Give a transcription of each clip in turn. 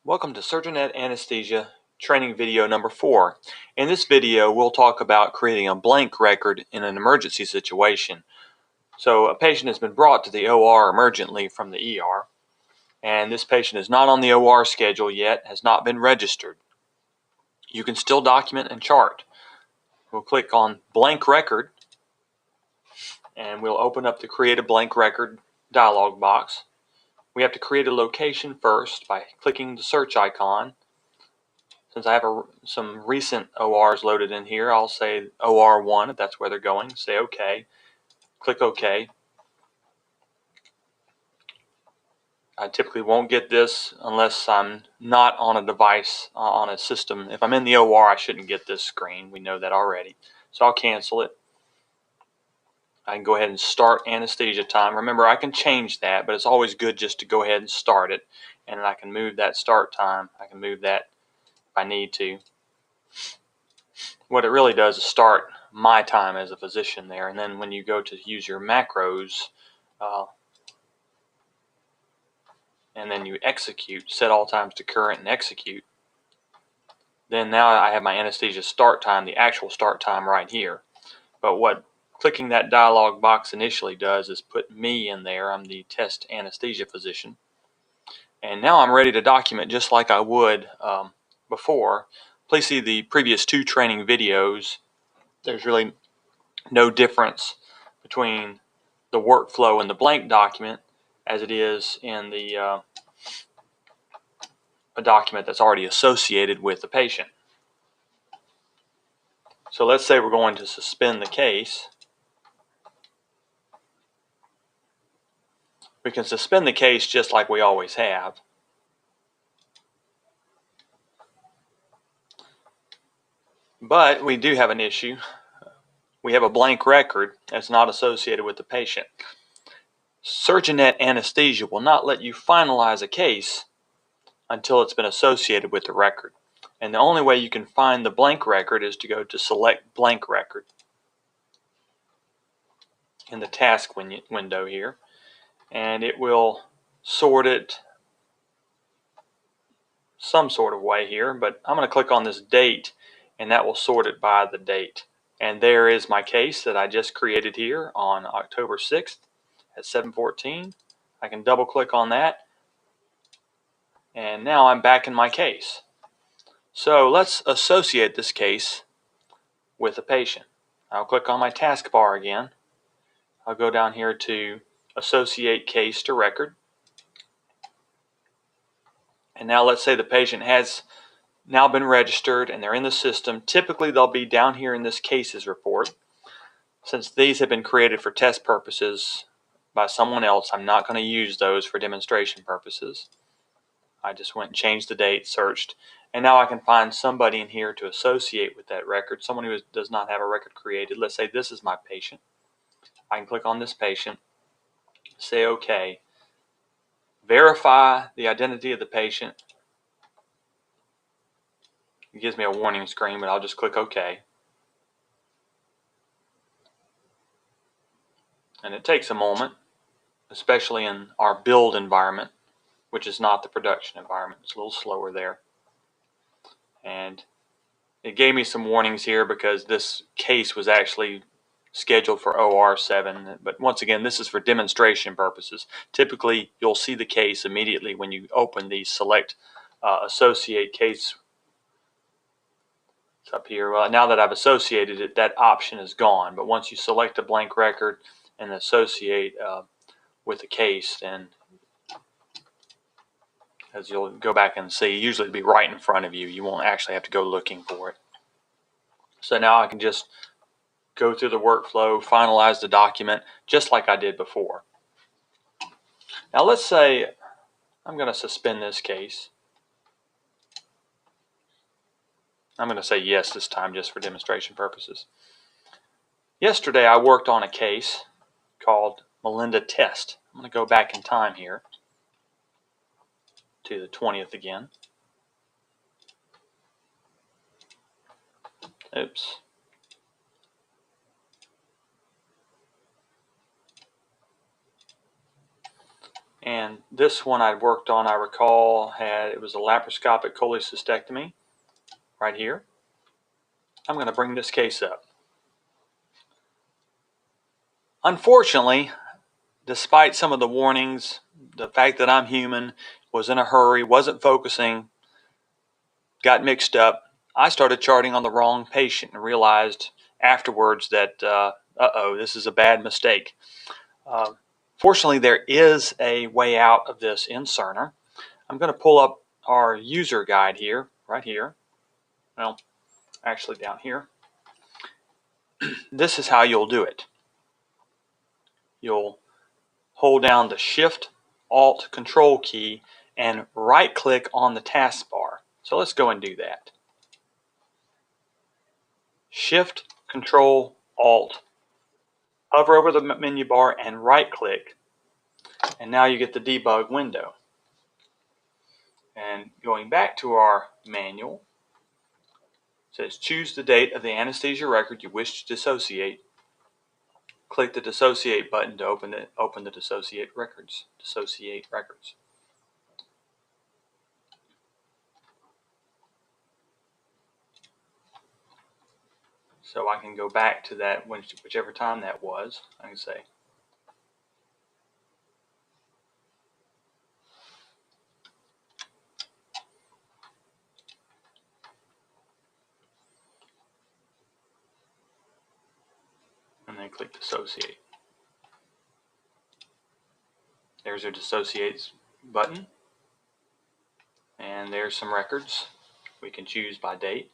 Welcome to SurgiNet Anesthesia training video number 4. In this video, we'll talk about creating a blank record in an emergency situation. So a patient has been brought to the OR emergently from the ER, and this patient is not on the OR schedule yet, has not been registered. You can still document and chart. We'll click on blank record, and we'll open up the create a blank record dialog box. We have to create a location first by clicking the search icon. Since I have some recent ORs loaded in here, I'll say OR 1 if that's where they're going. Say OK. Click OK. I typically won't get this unless I'm not on a device, on a system. If I'm in the OR, I shouldn't get this screen. We know that already. So I'll cancel it. I can go ahead and start anesthesia time. Remember, I can change that, but it's always good just to go ahead and start it. And I can move that start time. I can move that if I need to. What it really does is start my time as a physician there, and then when you go to use your macros and then you execute, set all times to current and execute, then now I have my anesthesia start time, the actual start time right here. But what clicking that dialog box initially does is put me in there. I'm the test anesthesia physician, and now I'm ready to document just like I would before. Please see the previous 2 training videos. There's really no difference between the workflow in the blank document as it is in the a document that's already associated with the patient. So let's say we're going to suspend the case. We can suspend the case just like we always have. But we do have an issue. We have a blank record that's not associated with the patient. SurgiNet Anesthesia will not let you finalize a case until it's been associated with the record. And the only way you can find the blank record is to go to select blank record in the task window here, and it will sort it some sort of way here, but I'm going to click on this date, and that will sort it by the date. And there is my case that I just created here on October 6th at 7:14. I can double click on that, and now I'm back in my case. So let's associate this case with a patient. I'll click on my taskbar again. I'll go down here to associate case to record. And now let's say the patient has now been registered and they're in the system. Typically they'll be down here in this cases report. Since these have been created for test purposes by someone else, I'm not going to use those for demonstration purposes. I just went and changed the date, searched, and now I can find somebody in here to associate with that record, someone who does not have a record created. Let's say this is my patient. I can click on this patient, say OK, verify the identity of the patient. It gives me a warning screen, but I'll just click OK. And it takes a moment, especially in our build environment, which is not the production environment. It's a little slower there. And it gave me some warnings here because this case was actually scheduled for OR 7. But once again, this is for demonstration purposes. Typically, you'll see the case immediately when you open the select associate case. It's up here. Well, now that I've associated it, that option is gone. But once you select a blank record and associate with the case, then as you'll go back and see, usually it'll be right in front of you. You won't actually have to go looking for it. So now I can just go through the workflow, finalize the document, just like I did before. Now let's say I'm going to suspend this case. I'm going to say yes this time just for demonstration purposes. Yesterday I worked on a case called Melinda Test. I'm going to go back in time here to the 20th again. Oops. And this one I'd worked on, I recall, it was a laparoscopic cholecystectomy right here. I'm going to bring this case up. Unfortunately, despite some of the warnings, the fact that I'm human, was in a hurry, wasn't focusing, got mixed up, I started charting on the wrong patient and realized afterwards that, uh-oh, this is a bad mistake. Fortunately, there is a way out of this in Cerner. I'm going to pull up our user guide here, right here. Well, actually down here. This is how you'll do it. You'll hold down the Shift, Alt, Control key and right-click on the taskbar. So let's go and do that. Shift, Control, Alt, hover over the menu bar and right-click, and now you get the debug window. And going back to our manual, it says choose the date of the anesthesia record you wish to dissociate. Click the Dissociate button to open the Dissociate records. Dissociate records. So I can go back to that whichever time that was. I can say and then click Dissociate. There's our Dissociate button, and there's some records. We can choose by date.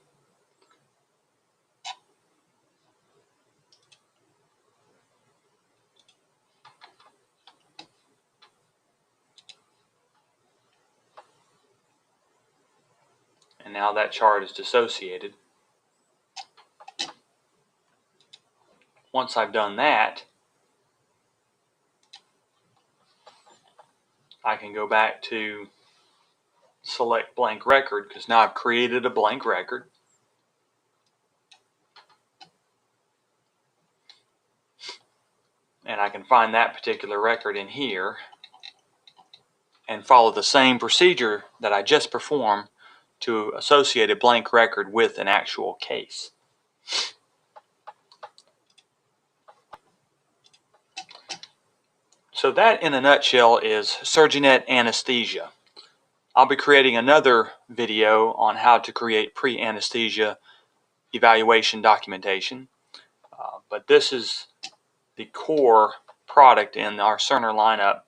And now that chart is dissociated. Once I've done that, I can go back to select blank record, because now I've created a blank record. And I can find that particular record in here and follow the same procedure that I just performed to associate a blank record with an actual case. So that, in a nutshell, is SurgiNet Anesthesia. I'll be creating another video on how to create pre-anesthesia evaluation documentation. But this is the core product in our Cerner lineup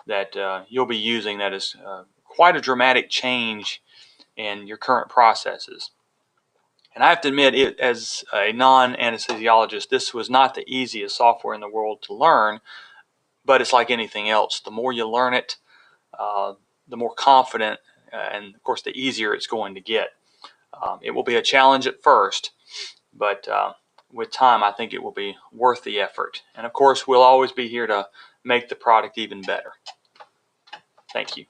that you'll be using that is quite a dramatic change in your current processes. And I have to admit, as a non-anesthesiologist, this was not the easiest software in the world to learn, but it's like anything else. The more you learn it, the more confident and, of course, the easier it's going to get. It will be a challenge at first, but with time, I think it will be worth the effort. And, of course, we'll always be here to make the product even better. Thank you.